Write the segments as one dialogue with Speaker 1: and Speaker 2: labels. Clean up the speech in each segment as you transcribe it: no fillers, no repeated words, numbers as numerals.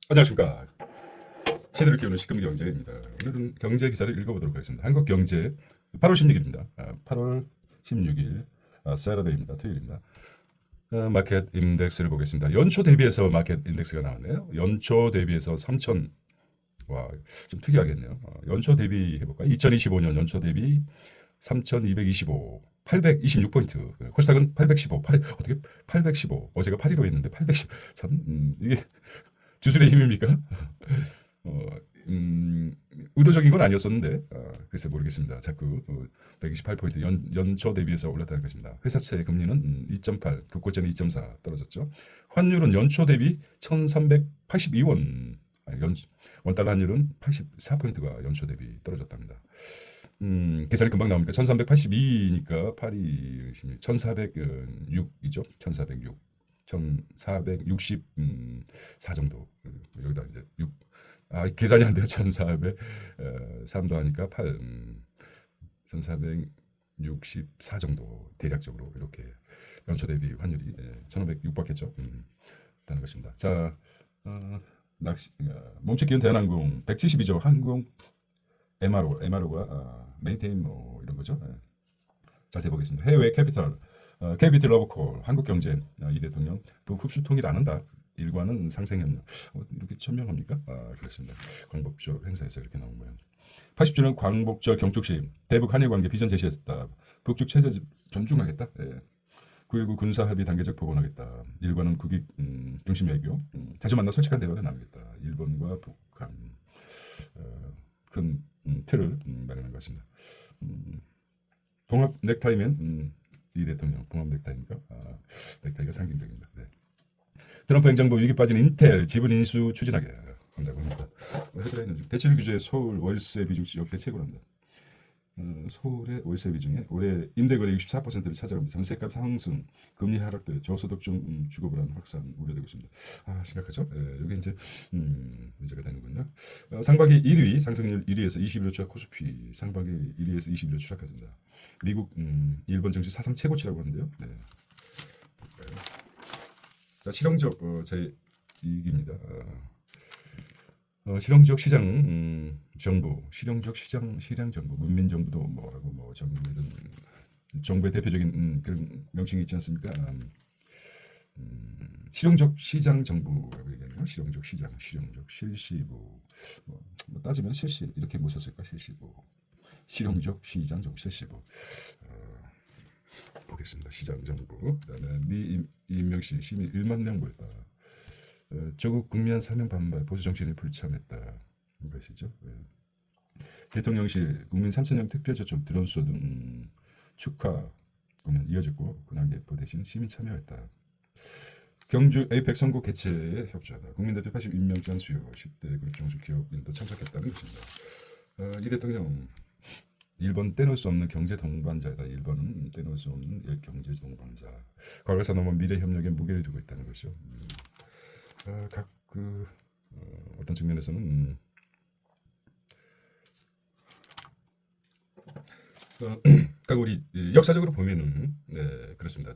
Speaker 1: 안녕하십니까. 시대를 키우는 시금 경제입니다. 오늘은 경제 기사를 읽어보도록 하겠습니다. 한국경제 8월 16일입니다. 8월 16일 세러데이입니다. 토요일입니다. 마켓 인덱스를 보겠습니다. 연초 대비해서 마켓 인덱스가 나왔네요. 연초 대비해서 3천. 와, 좀 특이하겠네요. 연초 대비 해볼까요? 2025년 연초 대비 3,225, 826포인트. 코스닥은 815, 어떻게 815? 어제가 815 했는데 810. 참, 이게 주술의 힘입니까? 어, 의도적인 건 아니었었는데 글쎄 모르겠습니다. 자꾸 128포인트 연초 대비해서 올랐다는 것입니다. 회사채 금리는 2.8, 국고채는 2.4 떨어졌죠. 환율은 연초 대비 1,382원, 원달러 환율은 84포인트가 연초 대비 떨어졌답니다. 계산이 금방 나오니까 1382니까 8이 1406이죠. 1406. 1464 정도. 여기다 이제 6. 계산이 안 돼요. 1403 더하니까 8. 1464 정도 대략적으로 이렇게 연초 대비 환율이 1506 받겠죠. 있다는 것입니다. 자, 몸집 기운 대한항공 170이죠. 항공 MRO가 메인테인 뭐 이런 거죠. 자세히 보겠습니다. 해외 캐피털, KBT 러브콜, 한국경제 이 대통령 북흡수 통일 안 한다. 일과는 상생협력. 이렇게 천명합니까? 그렇습니다. 광복절 행사에서 이렇게 나온 거예요. 80주년 광복절 경축식 대북 한일 관계 비전 제시했다. 북측 체제 존중하겠다. 9.19 군사 합의 단계적 복원하겠다. 일과는 국익 중심 외교. 자주 만나 솔직한 대화를 나누겠다. 일본과 북한 큰 틀을 마련한 것 같습니다. 봉합 넥타이면 이 대통령 봉합 넥타이니까 넥타이가 상징적입니다. 네. 트럼프 행정부 위기 빠진 인텔 지분 인수 추진하게 한다고 합니다. 헤드라인은 대출 규제 서울 월세 비중 역대 최고랍니다. 서울의 월세 비중에 올해 임대거래 64%를 차지합니다. 전세값 상승, 금리 하락 등 저소득층 주거 불안 확산 우려되고 있습니다. 심각하죠? 여기 이제 문제가 되는군요. 상반기 1위 상승률 1위에서 21로 추락 코스피 상반기 1위에서 21로 추락했습니다. 미국, 일본 증시 사상 최고치라고 하는데요. 네. 자, 실용적 제 이익입니다. 실용적 시장 정부, 실용적 시장 정부, 문민 정부도 뭐라고 뭐 정부는 정부의 대표적인 그런 명칭이 있지 않습니까? 실용적 시장 정부라고 얘기하네요. 실용적 시장, 실용적 실시부. 뭐 따지면 실시 이렇게 못 썼을까? 실시부. 실용적 시장 정부, 실시부. 보겠습니다. 시장 정부. 그다음에 미 이명시 시민 1만 명 모였다. 조국 국면 사명 반발 보수 정치인이 불참했다. 이것이죠. 대통령실 국민 3,000명 특별조총 드론 쏘 등 축하 공연 이어졌고 군항 예포 대신 시민 참여했다. 경주 에이펙 선거 개최에 협조하다. 국민대표 81명장 수요 10대 그룹 종수 기업인도 참석했다는 것입니다. 이 대통령 일본 떼놓을 수 없는 경제 동반자이다. 일본은 떼놓을 수 없는 경제 동반자. 과거에서 넘은 미래 협력에 무게를 두고 있다는 것이죠. 각 어떤 측면에서는 각 우리 역사적으로 보면은 네 그렇습니다.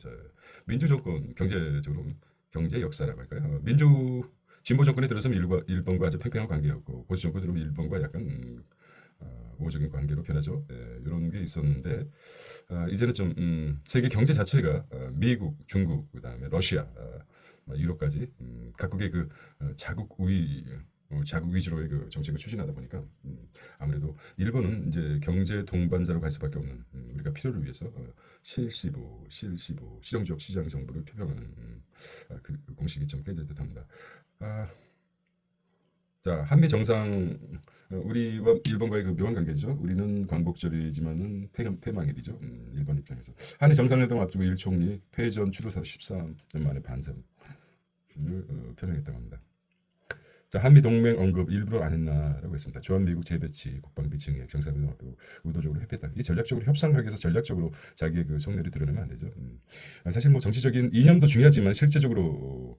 Speaker 1: 민주 정권 경제적으로 경제 역사라고 할까요? 민주 진보 정권에 들어서면 일본과 아주 팽팽한 관계였고 보수 정권 들어오면 일본과 약간 우호적인 관계로 변하죠. 이런 게 있었는데 이제는 좀 세계 경제 자체가 미국, 중국, 그다음에 러시아, 유럽까지 각국의 그 자국 위주로의 그 정책을 추진하다 보니까 아무래도 일본은 이제 경제 동반자로 갈 수밖에 없는 우리가 필요를 위해서 실시부, 실용적 시장 정부를 표명하는 그 공식이 좀 깨질 듯합니다. 자, 한미 정상 우리와 일본과의 그 묘한 관계죠. 우리는 광복절이지만은 폐망일이죠. 일본 입장에서 한미 정상회담 앞두고 일 총리 패전 추도사 13년 만에 반성을 표명했다고 합니다. 자, 한미 동맹 언급 일부러 안 했나라고 했습니다. 주한미국 재배치, 국방비 증액, 정상회담 의도적으로 회피했다. 이게 전략적으로 협상하기 위해서 전략적으로 자기의 그 속내를 드러내면 안 되죠. 사실 뭐 정치적인 이념도 중요하지만 실제적으로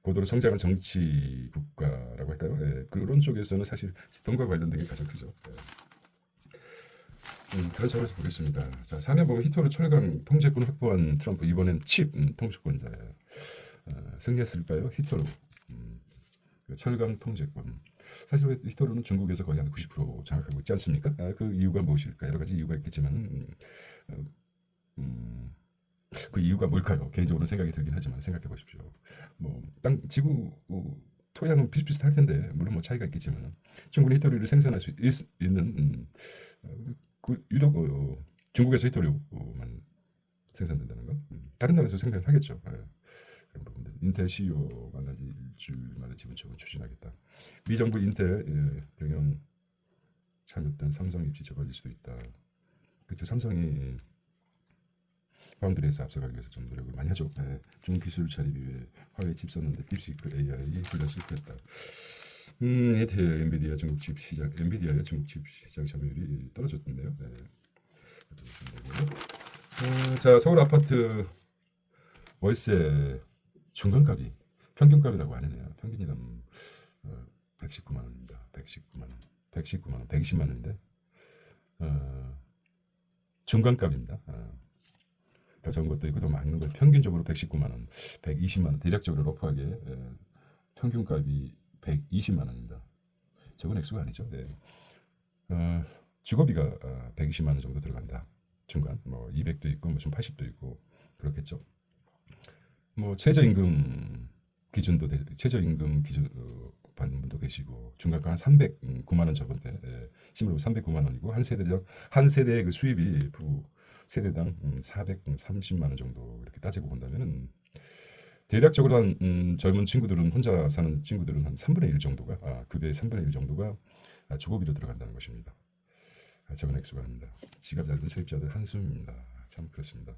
Speaker 1: 고도로 성장한 정치 국가라고 할까요? 그런 쪽에서는 사실 돈과 관련된 게 가장 크죠. 그런 차원에서 보겠습니다. 자, 사면 보면 히토르 철강 통제권 확보한 트럼프 이번엔 칩 통수권자예요. 승리했을까요? 히토르. 철강 통제권. 사실 히토르는 중국에서 거의 한 90% 장악하고 있지 않습니까? 그 이유가 무엇일까? 여러 가지 이유가 있겠지만 어, 음, 그 이유가 뭘까요? 개인적으로는 생각이 들긴 하지만 생각해 보십시오. 뭐 땅 지구 토양은 비슷비슷할 텐데 물론 뭐 차이가 있겠지만 충분히 히토리를 생산할 수 있는 그 유독 중국에서 히토리만 생산된다는 거. 다른 나라에서 생산하겠죠. 그런 부분들. 인텔 CEO 만나지 일주일 만에 지분처분 추진하겠다. 미정부 인텔 경영 참여된 삼성 입지 접어질 수도 있다. 그렇죠. 삼성이 파운드리에서 앞서가기 위해서 좀 노력을 많이 하죠. 중국 기술 자립 위해 화웨이 칩 썼는데 딥시크 AI 훈련 실패했다. 엔비디아 중국 칩 시장, 엔비디아의 중국 칩 시장 점유율이 떨어졌던데요. 자, 서울 아파트 월세 중간값이 평균값이라고 하네요. 평균이란 119만 원입니다. 119만 원, 119만 원, 120만 원인데 중간값입니다. 더 적은 것도 있고 더 많은 것 평균적으로 119만 원, 120만 원 대략적으로 러프하게 평균값이 120만 원입니다. 적은 액수가 아니죠. 네. 주거비가 120만 원 정도 들어간다. 중간 뭐 200도 있고 뭐 좀 80도 있고 그렇겠죠. 뭐 최저임금 최저임금 기준 받는 분도 계시고 중간가 한 309만 원 저번때 시물로 309만 원이고 한 세대의 그 수입이 부 세대당 430만 원 정도 이렇게 따지고 본다면은 대략적으로 한 젊은 친구들은 혼자 사는 친구들은 한 3분의 1 정도가 급여의 3분의 1 정도가 주거비로 들어간다는 것입니다. 적은 액수가 아닙니다. 지갑 얇은 세입자들 한숨입니다. 참 그렇습니다.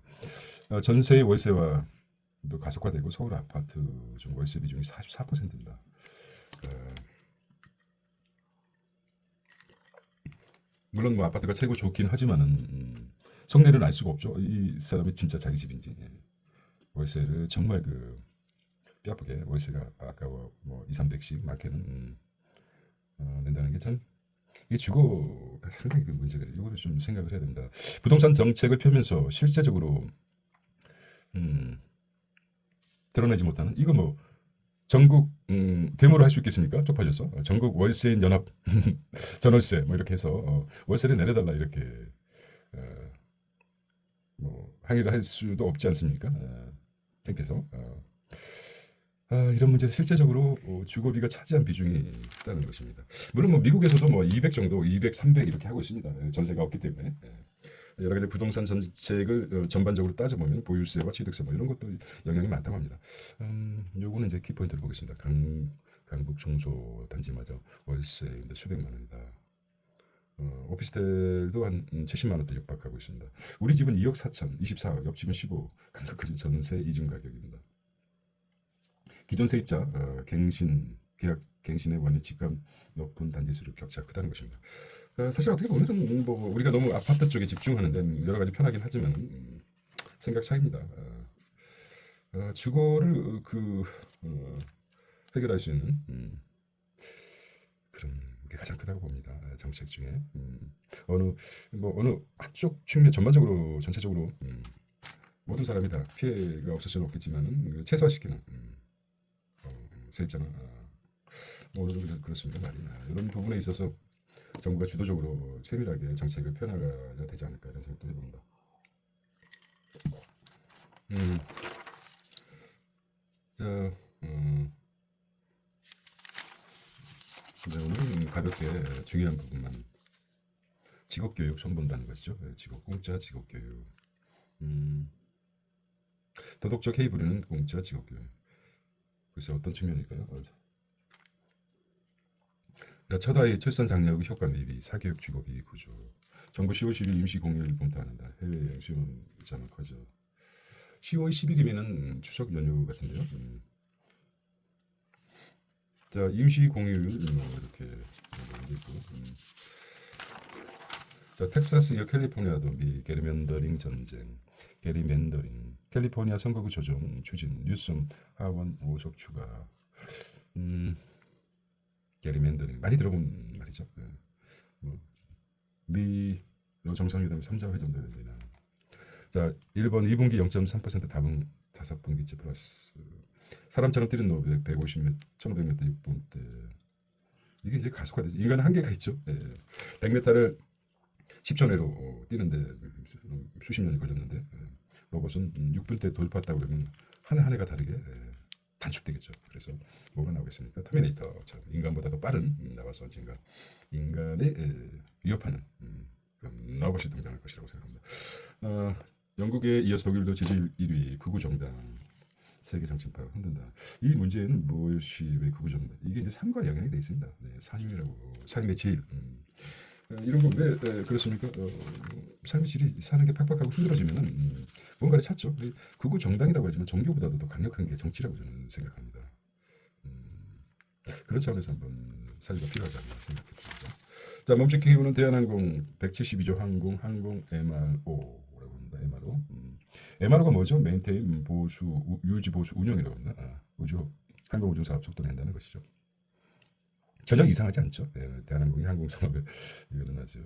Speaker 1: 전세의 월세와 또 가속화되고 서울 아파트 중 월세 비중이 44%입니다. 물론 뭐 아파트가 최고 좋긴 하지만은 속내를 알 수가 없죠. 이 사람이 진짜 자기 집인지. 월세를 정말 그 뼈아프게 월세가 아까워 뭐 2, 300씩 많게는 낸다는 게 참 이게 주거가 상당히 그 문제가 이거를 좀 생각을 해야 됩니다. 부동산 정책을 펴면서 실제적으로 드러내지 못하는 이거 뭐 전국 데모를 할 수 있겠습니까? 쪽팔려서 전국 월세인 연합 전월세 뭐 이렇게 해서 월세를 내려달라 이렇게 뭐 항의를 할 수도 없지 않습니까? 땡께서 이런 문제 실제적으로 주거비가 차지한 비중이 있다는 것입니다. 물론 뭐 미국에서도 뭐 200 정도, 200, 300 이렇게 하고 있습니다. 전세가 없기 때문에. 여러 가지 부동산 정책을 전반적으로 따져보면 보유세와 취득세 뭐 이런 것도 영향이 많다고 합니다. 요거는 이제 키포인트를 보겠습니다. 강북 중소 단지마저 월세인데 수백만 원이다. 오피스텔도 한 70만 원대 육박하고 있습니다. 우리 집은 2억 4천, 24억, 옆집은 15, 강북까지 전세 이중 가격입니다. 기존 세입자 계약 갱신의 원인 집값 높은 단지 수를 격차 크다는 것입니다. 사실 어떻게 보면 뭐 우리가 너무 아파트 쪽에 집중하는데 여러 가지 편하긴 하지만 생각 차이입니다. 주거를 해결할 수 있는 그런 게 가장 크다고 봅니다. 정책 중에 어느 한쪽 측면 전반적으로 전체적으로 모든 사람이 다 피해가 없을 수는 없겠지만 최소화시키는 세입자나 오늘은 그렇습니다. 이런 부분에 있어서 정부가 주도적으로 세밀하게 정책을 펴나가야 되지 않을까 이런 생각도 해봅니다. 자, 오늘은 가볍게 중요한 부분만 직업교육 처음 본다는 것이죠. 공짜 직업교육. 도덕적 해이 부리는 공짜 직업교육. 글쎄 어떤 측면일까요? 첫 아이 출산 장려금 효과 대비 사교육 직업이 구조. 정부 10월 10일 임시 공휴일 검토한다. 해외여행 수요는 일자만 커져. 10월 10일이면은 추석 연휴 같은데요. 자 임시 공휴일 뭐 이렇게 있고. 자 텍사스와 캘리포니아도 미 게리맨더링 전쟁. 게리맨더링. 캘리포니아 선거구 조정 추진. 뉴섬 하원 5석 추가. 게리맨더링 많이 들어본 말이죠. 미 정상회담 3자 회담도 열리나. 자 1번 2분기 0.3% 다분 5분기째 플러스. 사람처럼 뛰는 노 150m, 1500m 6분 때 이게 이제 가속화되죠. 인간은 한계가 있죠. 100m를 10초 내로 뛰는데 수십 년이 걸렸는데 로봇은 6분 때 돌파했다고 그러면 한 해가 다르게 단축되겠죠. 그래서 뭐가 나오겠습니까? 터미네이터처럼 인간보다도 빠른 나와서 언젠가 인간을 위협하는 그런 로봇이 등장할 것이라고 생각합니다. 영국에 이어서 독일도 지지율 1위 극우정당 세계 정치파 흔든다. 이 문제는 무엇이 왜 극우정당? 이게 이제 삶과 영향이 돼 있습니다. 네, 삶이라고 삶의 질. 이런 거 왜 그렇습니까? 삶의 질이 사는 게 팍팍하고 힘들어지면은 뭔가를 찾죠. 극우 정당이라고 하지만 종교보다도 더 강력한 게 정치라고 저는 생각합니다. 그런 차원에서 한번 사유가 필요하지 않나 생각했습니다. 자, 멈칫기구는 대한항공 172조 항공 MRO라고 합니다. MRO. MRO가 뭐죠? 메인테인 보수 유지 보수 운영이라고 합니다. 항공 우주 사업 촉도 낸다는 것이죠. 전혀 이상하지 않죠. 대한항공이 항공 산업에 이거는 아주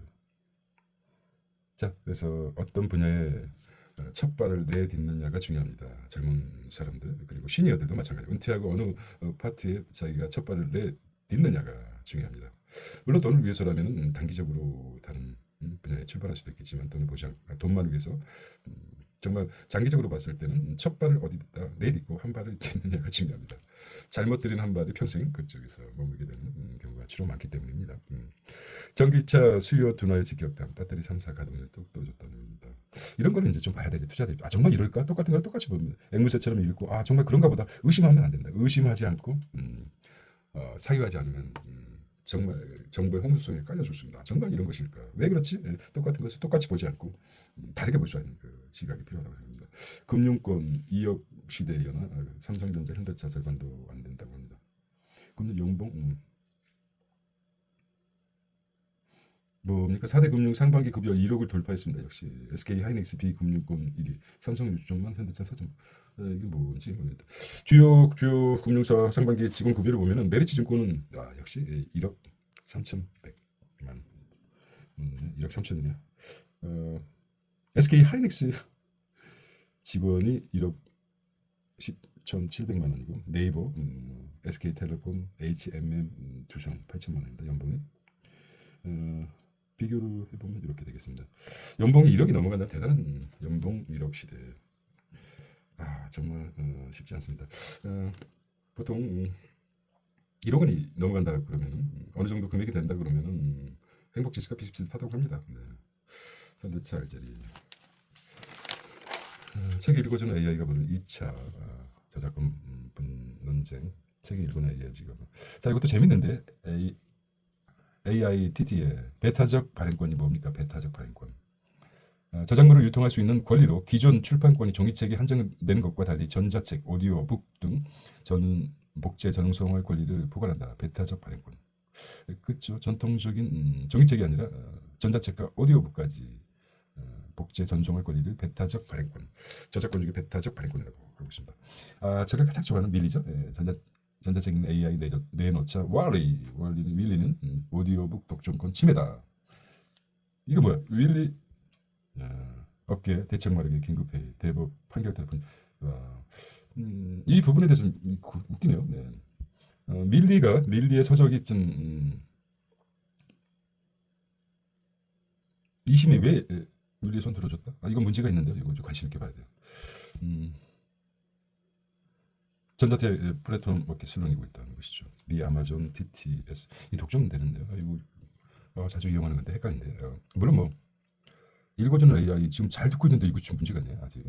Speaker 1: 자 그래서 어떤 분야에 첫 발을 내딛느냐가 중요합니다. 젊은 사람들 그리고 시니어들도 마찬가지. 은퇴하고 어느 파트에 자기가 첫 발을 내딛느냐가 중요합니다. 물론 돈을 위해서라면 단기적으로 다른 분야에 출발할 수도 있겠지만 돈만 위해서 정말 장기적으로 봤을 때는 첫 발을 어디다 내딛고 한 발을 딛느냐가 중요합니다. 잘못 들인 한 발이 평생 그쪽에서 머물게 되는 경우가 주로 많기 때문입니다. 전기차 수요 둔화의 직격탄, 배터리 3사 가동률 뚝 떨어졌다는 겁니다. 이런 거는 이제 좀 봐야 되죠. 투자들. 정말 이럴까? 똑같은 걸 똑같이 보면 앵무새처럼 읽고 정말 그런가 보다. 의심하면 안 된다. 의심하지 않고 사유하지 않으면 정말 정보의 홍수성에 깔려 죽습니다. 정말 이런 것일까? 왜 그렇지? 똑같은 것을 똑같이 보지 않고 다르게 볼 수 있는 그 시각이 필요하다고 생각합니다. 금융권 2억 시대에 연하 삼성전자 현대차 절반도 안 된다고 합니다. 금융 연봉 뭡니까? 4대 금융 상반기 급여 1억을 돌파했습니다. 역시 SK 하이닉스 비금융권 1위, 삼성 6천만, 현대차 4천. 이게 뭔지 모르겠다. 주요 금융사 상반기 직원 급여를 보면은 메리츠 증권은 역시 1억 3,100만, 1억 3천이냐. SK 하이닉스 직원이 1억 10,700만 원이고 네이버, SK텔레콤, HMM 두상 8천만 원입니다. 연봉이. 비교를 해보면 이렇게 되겠습니다. 연봉이 1억이 넘어간다는 대단한 연봉 1억 시대. 정말 쉽지 않습니다. 보통 1억 원이 넘어간다 그러면 어느 정도 금액이 된다 그러면 행복지수가 비슷비슷하다고 합니다. 네. 현대차 알제리. 세계 일고전 AI가 보는 2차 저작권 논쟁. 세계 일고전 AI 지금. 자 이것도 재밌는데 AITT의 배타적 발행권이 뭡니까? 배타적 발행권. 저작물을 유통할 수 있는 권리로 기존 출판권이 종이책에 한정되는 것과 달리 전자책, 오디오북 등 복제 전송할 권리를 보관한다. 배타적 발행권. 그렇죠. 전통적인 종이책이 아니라 전자책과 오디오북까지 복제 전송할 권리를 배타적 발행권. 저작권 중에 배타적 발행권이라고 하고 있습니다. 제가 가장 좋아하는 밀리죠. 전자책인 AI 내놓자 윌리는 오디오북 독점권 침해다. 이거 뭐야? 윌리 업계 대책 마련에 긴급회의 대법 판결 때문. 이 부분에 대해서 웃기네요. 네. 밀리의 서적이 좀 2심에 왜 밀리에 손 들어줬다? 이건 문제가 있는데 이거 좀 관심 있게 봐야 돼요. 전자책 플랫폼 업계 술렁이고 있다는 것이죠. 미 아마존 TTS 이 독점은 되는데요. 이거 자주 이용하는 건데 헷갈린데 물론 뭐 읽어주는 AI 지금 잘 듣고 있는데 이거 지금 문제가 있네. 아직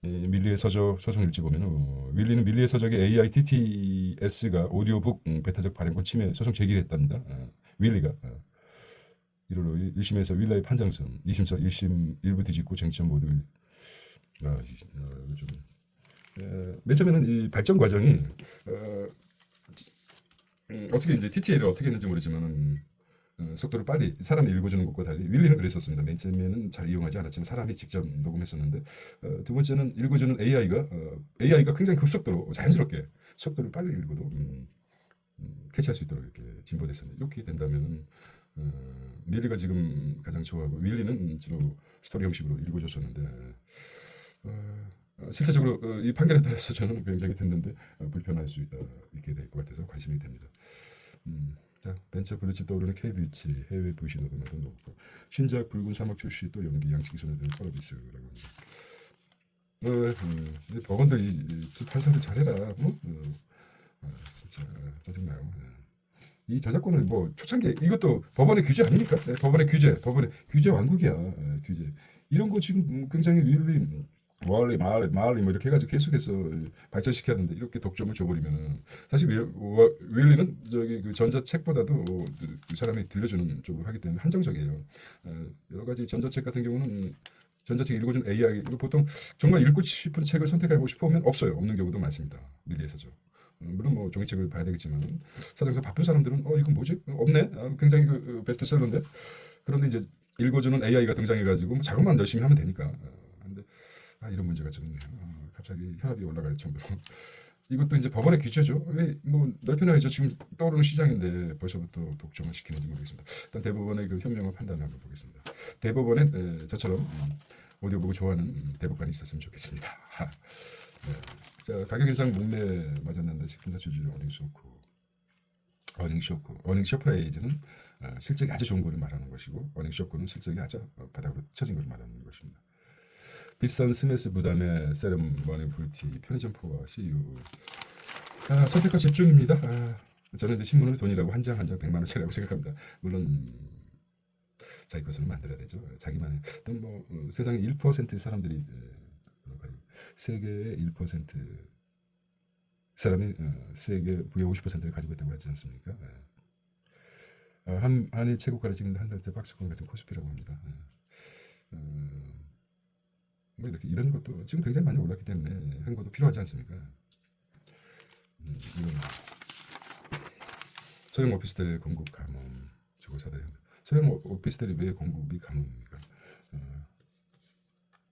Speaker 1: 밀리의 서적 소송 일지 보면 윌리는 밀리의 서적의 AI TTS가 오디오북 배타적 발행권 침해 소송 제기를 했답니다. 윌리가 1월 1심에서 윌리의 판정선 2심서 1심 일부 뒤집고 쟁점 모두 좀 맨 처음에는 이 발전 과정이 어떻게 이제 TTL을 어떻게 했는지 모르지만 속도를 빨리 사람이 읽어주는 것과 달리 윌리는 그랬었습니다. 맨 처음에는 잘 이용하지 않았지만 사람이 직접 녹음했었는데 두 번째는 읽어주는 AI가 굉장히 급속도로 자연스럽게 속도를 빨리 읽어도 캐치할 수 있도록 이렇게 진보됐습니다. 이렇게 된다면 윌리가 지금 가장 좋아하고 윌리는 주로 스토리 형식으로 읽어줬었는데 실제적으로 이 판결에 따라서 저는 굉장히 듣는데 불편할 수 있게 될 것 같아서 관심이 됩니다. 자, 벤처 블루칩 떠오르는 K뷰티 해외 부신 노동도 높고 신작 붉은 사막 출시 또 연기 양치기 소녀들 펄어비스라고 합니다. 법원들 판사들 잘해라. 진짜 짜증나요. 이 저작권을 뭐 초창기 이것도 법원의 규제 아닙니까? 네, 법원의 규제 왕국이야. 규제 이런 거 지금 굉장히 윌리 말리 뭐 이렇게 해가지고 계속해서 발전시켰는데 이렇게 독점을 줘버리면은 사실 윌리는 저기 그 전자책보다도 그 사람이 들려주는 쪽으로 하기 때문에 한정적이에요. 여러 가지 전자책 같은 경우는 전자책 읽어준 AI 보통 정말 읽고 싶은 책을 선택하고 싶으면 없는 경우도 많습니다. 윌리에서죠. 물론 뭐 종이책을 봐야 되겠지만 사정상 바쁜 사람들은 이건 뭐지? 없네. 굉장히 그 베스트셀러인데 그런데 이제 읽어주는 AI가 등장해가지고 뭐 작업만 열심히 하면 되니까. 근데 이런 문제가 좀 있네요. 갑자기 혈압이 올라갈 정도로. 이것도 이제 법원의 규제죠. 왜 뭐 넓혀놔야죠. 지금 떠오르는 시장인데 벌써부터 독점을 시키는지 모르겠습니다. 일단 대법원의 그 현명한 판단을 한번 보겠습니다. 대법원에 저처럼 오디오북을 좋아하는 대법관이 있었으면 좋겠습니다. 네. 자, 가격 인상 목매 맞았는데 식품사 주주를 어닝 쇼프라이즈는 실적이 아주 좋은 거를 말하는 것이고 어닝 쇼크는 실적이 아주 바닥으로 쳐진 걸 말하는 것입니다. 비싼 스매스 부담의 세럼 머니 불티 편의점 포와 CU 선택과 집중입니다. 저는 이제 신문을 돈이라고 한 장 한 장 100만 원짜리라고 생각합니다. 물론 자기 것으로 만들어야 되죠. 자기만의 어떤 뭐 세상의 1%의 사람들이 세계의 1% 사람이 세계 부의 50%를 가지고 있다고 하지 않습니까? 한일 최고가를 찍는데 한 달째 박스권 같은 코스피라고 합니다. 뭐 이렇게 이런 것도 지금 굉장히 많이 올랐기 때문에 한국도 필요하지 않습니까? 이런 소형 오피스텔 공급 감원 주거사들 소형 오피스텔이 왜 공급이 감원입니까?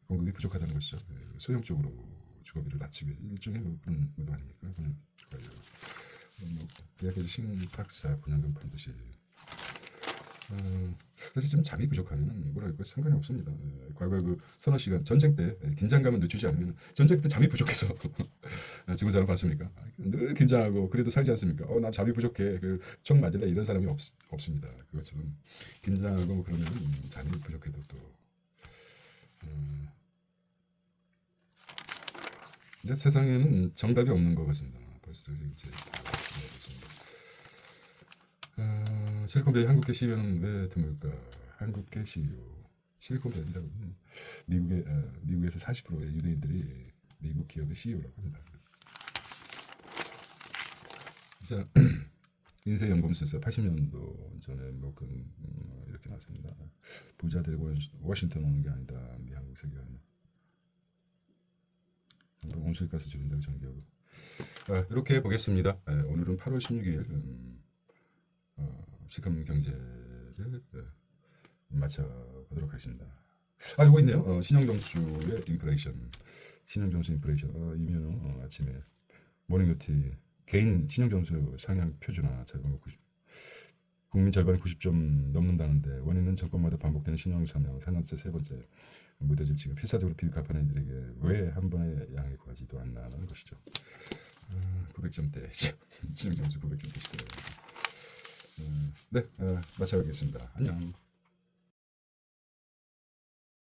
Speaker 1: 공급이 부족하다는 것이죠. 소형 쪽으로 주거비를 낮추기 일종의 그런 의도 아닙니까? 그건 좋아요. 뭐 계약해준 신박사 분양금 판듯이 사실 지금 잠이 부족하면 뭐랄까 상관이 없습니다. 과거 그 서너 시간 전쟁 때 긴장감을 늦추지 않으면 전쟁 때 잠이 부족해서 죽은 사람 봤습니까? 늘 긴장하고 그래도 살지 않습니까? 나 잠이 부족해. 총 맞을래 이런 사람이 없습니다. 그것처럼 긴장하고 뭐 그러면 잠이 부족해도 또 이제 세상에는 정답이 없는 것 같습니다. 벌써 이제 실리콘밸리 한국계 CEO는 왜 드물까? 한국계 CEO 실리콘밸리라고 미국에서 40%의 유대인들이 미국 기업의 CEO라고 합니다. 자, 인쇄 연금술사 80년도 전에 이렇게 나왔습니다. 부자들이 워싱턴 오는 게 아니다. 미국 세계가 아니라 온실가스 줄인다고 전개하고 이렇게 보겠습니다. 오늘은 8월 16일 지금 경제를 맞춰보도록 하겠습니다. 이거 있네요. 신영정수의 인플레이션. 신영정수 인플레이션. 이면은 아침에 모닝노티 개인 신영정수 상향 표준화 절반 90. 국민 절반이 90점 넘는다는데 원인은 정권마다 반복되는 신용 상향 4년째 세 번째 무뎌질 지금 필사적으로 빚 갚아낸 이들에게 왜 한 번의 양해 구하지도 않나라는 것이죠. 900점대 신영정수 900점대 시대. 네, 마쳐보겠습니다. 안녕.